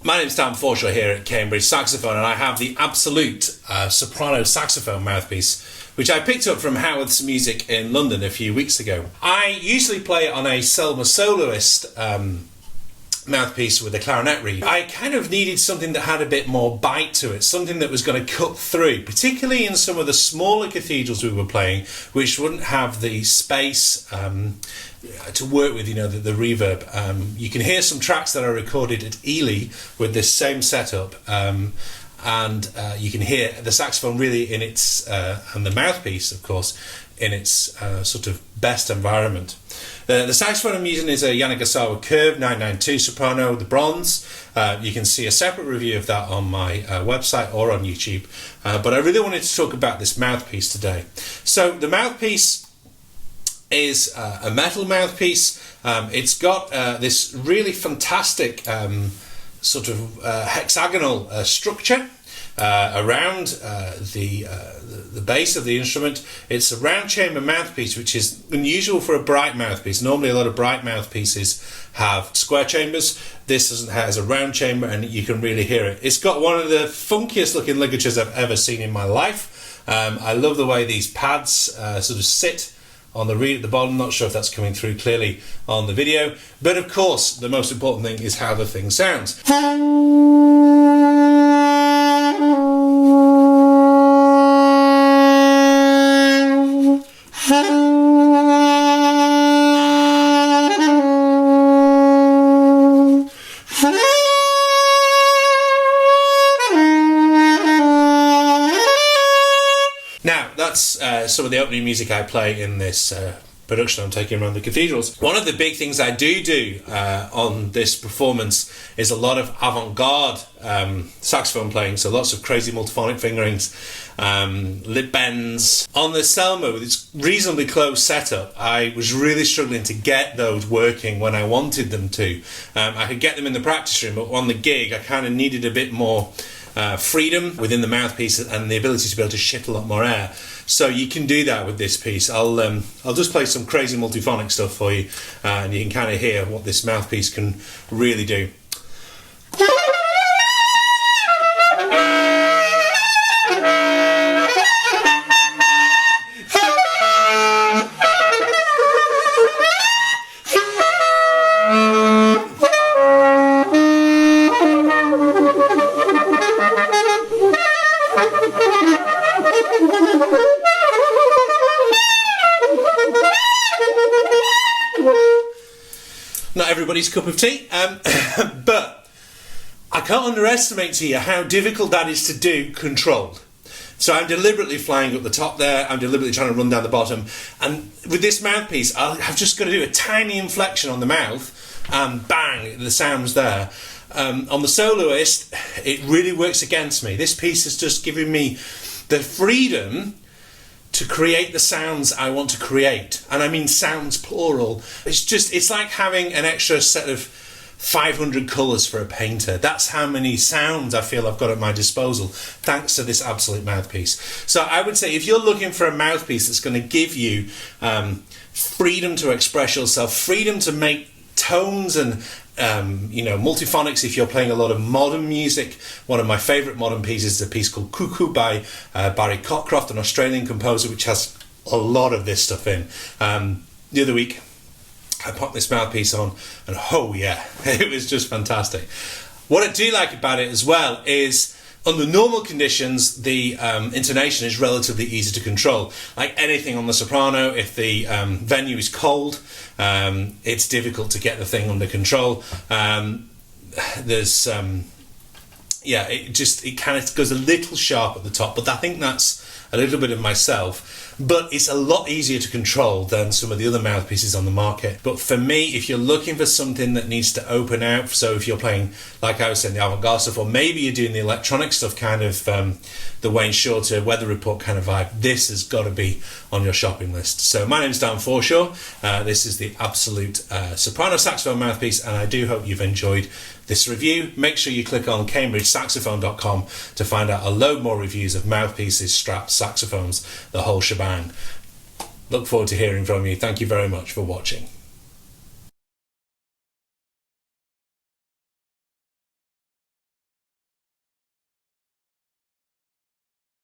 My name's Dan Forshaw here at Cambridge Saxophone, and I have the absolute Soprano saxophone mouthpiece, which I picked up from Howard's Music in London a few weeks ago. I usually play it on a Selma soloist mouthpiece with a clarinet reed. I kind of needed something that had a bit more bite to it, something that was going to cut through, particularly in some of the smaller cathedrals we were playing, which wouldn't have the space to work with, the reverb. You can hear some tracks that are recorded at Ely with this same setup, and you can hear the saxophone really in its, and the mouthpiece, of course, in its sort of best environment. The saxophone I'm using is a Yanagisawa Curve 992 Soprano, the bronze. You can see a separate review of that on my website or on YouTube. But I really wanted to talk about this mouthpiece today. So the mouthpiece is a metal mouthpiece. It's got this really fantastic sort of hexagonal structure around the base of the instrument. It's a round chamber mouthpiece, which is unusual for a bright mouthpiece. Normally a lot of bright mouthpieces have square chambers. This has a round chamber, and you can really hear it. It's got one of the funkiest looking ligatures I've ever seen in my life. I love the way these pads sort of sit on the reed at the bottom. Not sure if that's coming through clearly on the video, but of course the most important thing is how the thing sounds. Now, that's some of the opening music I play in this production I'm taking around the cathedrals. One of the big things I do on this performance is a lot of avant-garde saxophone playing, so lots of crazy multiphonic fingerings, lip bends. On the Selma, with its reasonably close setup, I was really struggling to get those working when I wanted them to. I could get them in the practice room, but on the gig I kind of needed a bit more freedom within the mouthpiece and the ability to be able to shift a lot more air. So you can do that with this piece. I'll just play some crazy multiphonic stuff for you, and you can kind of hear what this mouthpiece can really do. Not everybody's cup of tea, but I can't underestimate to you how difficult that is to do controlled. So I'm deliberately flying up the top there, I'm deliberately trying to run down the bottom, and with this mouthpiece I've just got to do a tiny inflection on the mouth, and bang, the sound's there. On the soloist, it really works against me. This piece is just giving me the freedom to create the sounds I want to create, and I mean sounds plural. It's like having an extra set of 500 colours for a painter. That's how many sounds I feel I've got at my disposal thanks to this absolute mouthpiece. So I would say if you're looking for a mouthpiece that's going to give you freedom to express yourself, freedom to make tones and multiphonics, if you're playing a lot of modern music. One of my favourite modern pieces is a piece called Cuckoo by Barry Cockcroft, an Australian composer, which has a lot of this stuff in. The other week I popped this mouthpiece on, and oh yeah, it was just fantastic. What I do like about it as well is under normal conditions, the intonation is relatively easy to control. Like anything on the soprano, if the venue is cold, it's difficult to get the thing under control. It kind of goes a little sharp at the top, but I think that's a little bit of myself. But it's a lot easier to control than some of the other mouthpieces on the market. But for me, if you're looking for something that needs to open out, so if you're playing, like I was saying, the avant-garde stuff, or maybe you're doing the electronic stuff, kind of the Wayne Shorter Weather Report kind of vibe, this has got to be on your shopping list. So my name's Dan Forshaw. This is the absolute soprano saxophone mouthpiece, and I do hope you've enjoyed this review. Make sure you click on CambridgeSaxophone.com to find out a load more reviews of mouthpieces, straps, saxophones, the whole shebang. Look forward to hearing from you. Thank you very much for watching.